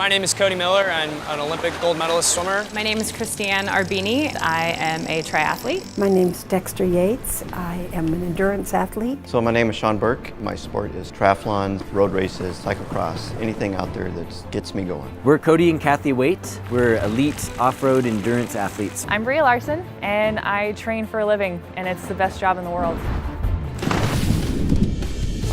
My name is Cody Miller. I'm an Olympic gold medalist swimmer. My name is Christiane Arbini. I am a triathlete. My name is Dexter Yates. I am an endurance athlete. So my name is Sean Burke. My sport is triathlons, road races, cyclocross, anything out there that gets me going. We're Cody and Kathy Waite. We're elite off-road endurance athletes. I'm Bria Larson, and I train for a living, and it's the best job in the world.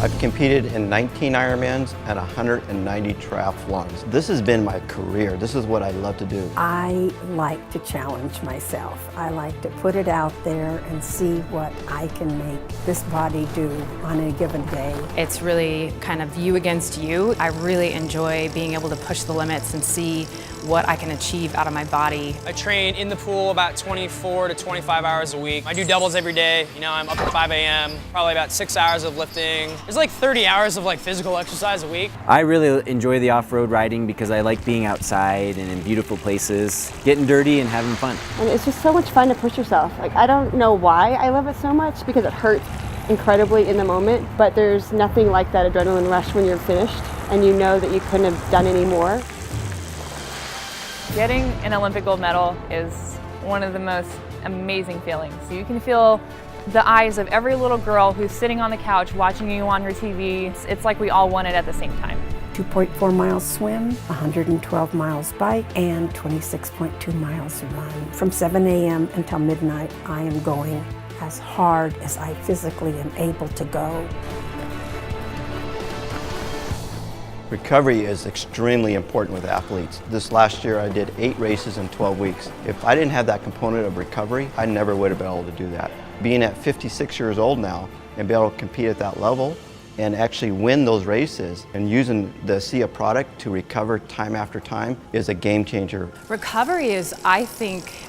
I've competed in 19 Ironmans and 190 triathlons. This has been my career. This is what I love to do. I like to challenge myself. I like to put it out there and see what I can make this body do on a given day. It's really kind of you against you. I really enjoy being able to push the limits and see what I can achieve out of my body. I train in the pool about 24 to 25 hours a week. I do doubles every day. You know, I'm up at 5 a.m., probably about 6 hours of lifting. There's like 30 hours of physical exercise a week. I really enjoy the off-road riding because I like being outside and in beautiful places, getting dirty and having fun. And it's just so much fun to push yourself. I don't know why I love it so much, because it hurts incredibly in the moment, but there's nothing like that adrenaline rush when you're finished and you know that you couldn't have done any more. Getting an Olympic gold medal is one of the most amazing feelings. You can feel the eyes of every little girl who's sitting on the couch watching you on her TV. It's like we all won it at the same time. 2.4 miles swim, 112 miles bike, and 26.2 miles run. From 7 a.m. until midnight, I am going as hard as I physically am able to go. Recovery is extremely important with athletes. This last year I did 8 races in 12 weeks. If I didn't have that component of recovery, I never would have been able to do that. Being at 56 years old now and be able to compete at that level and actually win those races and using the ASEA product to recover time after time is a game changer. Recovery is, I think,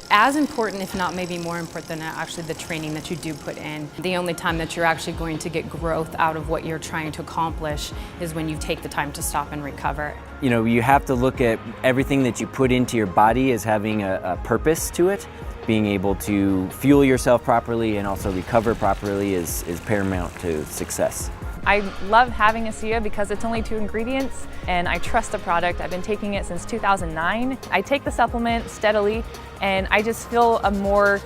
as important, if not maybe more important than actually the training that you do put in. The only time that you're actually going to get growth out of what you're trying to accomplish is when you take the time to stop and recover. You know, you have to look at everything that you put into your body as having a purpose to it. Being able to fuel yourself properly and also recover properly is paramount to success. I love having ASEA because it's only 2 ingredients, and I trust the product. I've been taking it since 2009. I take the supplement steadily, and I just feel a more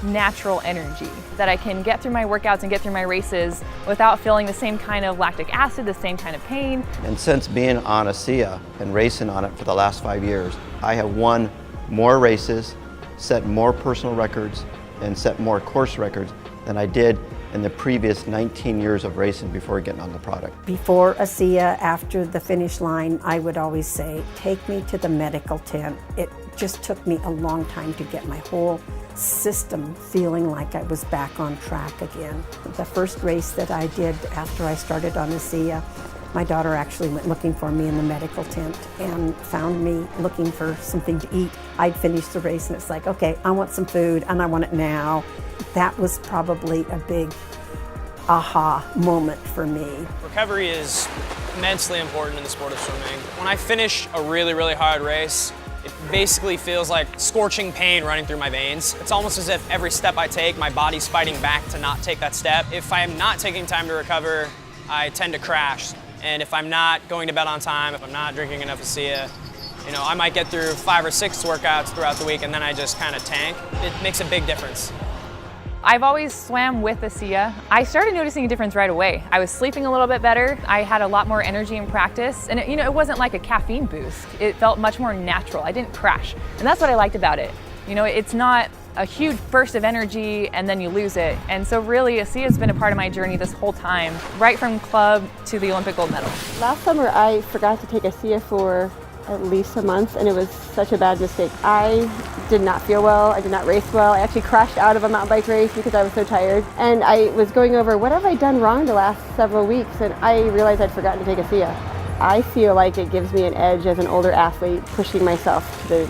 natural energy that I can get through my workouts and get through my races without feeling the same kind of lactic acid, the same kind of pain. And since being on ASEA and racing on it for the last 5 years, I have won more races, set more personal records, and set more course records than I did in the previous 19 years of racing before getting on the product. Before ASEA, after the finish line, I would always say, take me to the medical tent. It just took me a long time to get my whole system feeling like I was back on track again. The first race that I did after I started on ASEA, my daughter actually went looking for me in the medical tent and found me looking for something to eat. I'd finished the race and it's like, okay, I want some food and I want it now. That was probably a big aha moment for me. Recovery is immensely important in the sport of swimming. When I finish a really, really hard race, it basically feels like scorching pain running through my veins. It's almost as if every step I take, my body's fighting back to not take that step. If I am not taking time to recover, I tend to crash. And if I'm not going to bed on time, if I'm not drinking enough ASEA, you know, I might get through 5 or 6 workouts throughout the week and then I just kind of tank. It makes a big difference. I've always swam with ASEA. I started noticing a difference right away. I was sleeping a little bit better. I had a lot more energy in practice. And it wasn't like a caffeine boost. It felt much more natural. I didn't crash. And that's what I liked about it. You know, it's not a huge burst of energy and then you lose it. And so really ASEA has been a part of my journey this whole time, right from club to the Olympic gold medal. Last summer I forgot to take ASEA for at least a month, and it was such a bad mistake. I did not feel well, I did not race well. I actually crashed out of a mountain bike race because I was so tired. And I was going over, what have I done wrong the last several weeks? And I realized I'd forgotten to take ASEA. I feel like it gives me an edge as an older athlete, pushing myself to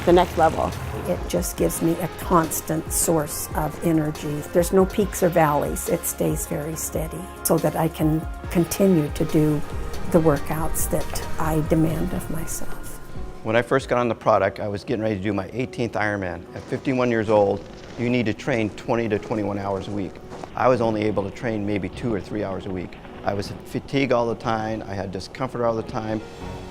the next level. It just gives me a constant source of energy. There's no peaks or valleys. It stays very steady so that I can continue to do the workouts that I demand of myself. When I first got on the product, I was getting ready to do my 18th Ironman. At 51 years old, you need to train 20 to 21 hours a week. I was only able to train maybe 2 or 3 hours a week. I was fatigued all the time, I had discomfort all the time,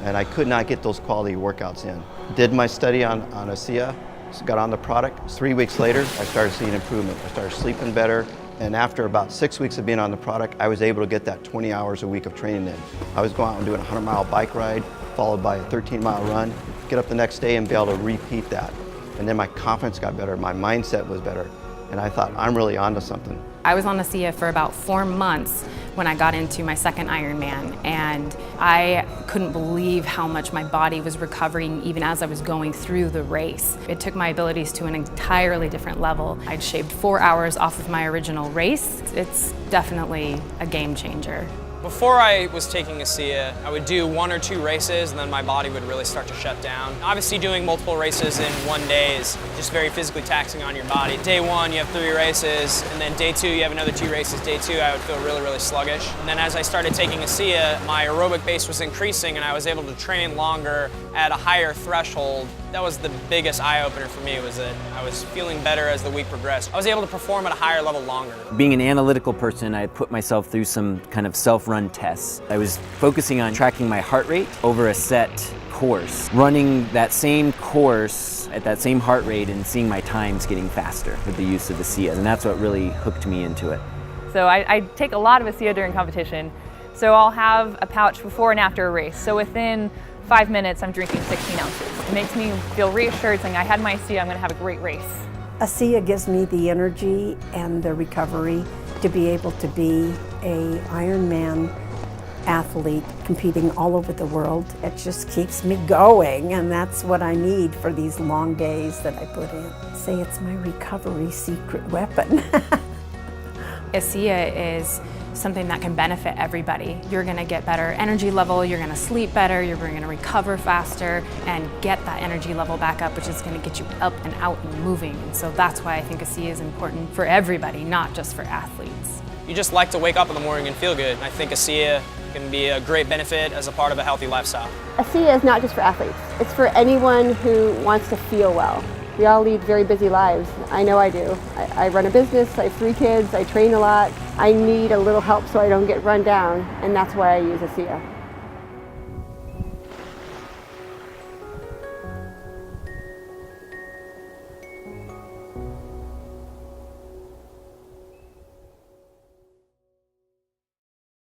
and I could not get those quality workouts in. Did my study on ASEA, got on the product. 3 weeks later, I started seeing improvement. I started sleeping better, and after about 6 weeks of being on the product, I was able to get that 20 hours a week of training in. I was going out and doing a 100-mile bike ride, followed by a 13-mile run, get up the next day and be able to repeat that. And then my confidence got better, my mindset was better, and I thought, I'm really onto something. I was on ASEA for about 4 months when I got into my second Ironman, and I couldn't believe how much my body was recovering even as I was going through the race. It took my abilities to an entirely different level. I'd shaved 4 hours off of my original race. It's definitely a game changer. Before I was taking ASEA, I would do 1 or 2 races and then my body would really start to shut down. Obviously doing multiple races in one day is just very physically taxing on your body. Day 1 you have 3 races, and then day 2 you have another 2 races. Day 2 I would feel really, really sluggish. And then as I started taking ASEA, my aerobic base was increasing and I was able to train longer at a higher threshold. That was the biggest eye-opener for me, was that I was feeling better as the week progressed. I was able to perform at a higher level longer. Being an analytical person, I put myself through some kind of self-run tests. I was focusing on tracking my heart rate over a set course, running that same course at that same heart rate and seeing my times getting faster with the use of ASEA, and that's what really hooked me into it. So I take a lot of ASEA during competition. So I'll have a pouch before and after a race. So within 5 minutes, I'm drinking 16 ounces. It makes me feel reassured, saying I had my ASEA, I'm gonna have a great race. ASEA gives me the energy and the recovery to be able to be a Ironman athlete competing all over the world. It just keeps me going, and that's what I need for these long days that I put in. Say it's my recovery secret weapon. ASEA is something that can benefit everybody. You're gonna get better energy level, you're gonna sleep better, you're gonna recover faster and get that energy level back up, which is gonna get you up and out and moving. And so that's why I think ASEA is important for everybody, not just for athletes. You just like to wake up in the morning and feel good. And I think ASEA can be a great benefit as a part of a healthy lifestyle. ASEA is not just for athletes. It's for anyone who wants to feel well. We all lead very busy lives. I know I do. I run a business, I have 3 kids, I train a lot. I need a little help so I don't get run down, and that's why I use ASEA.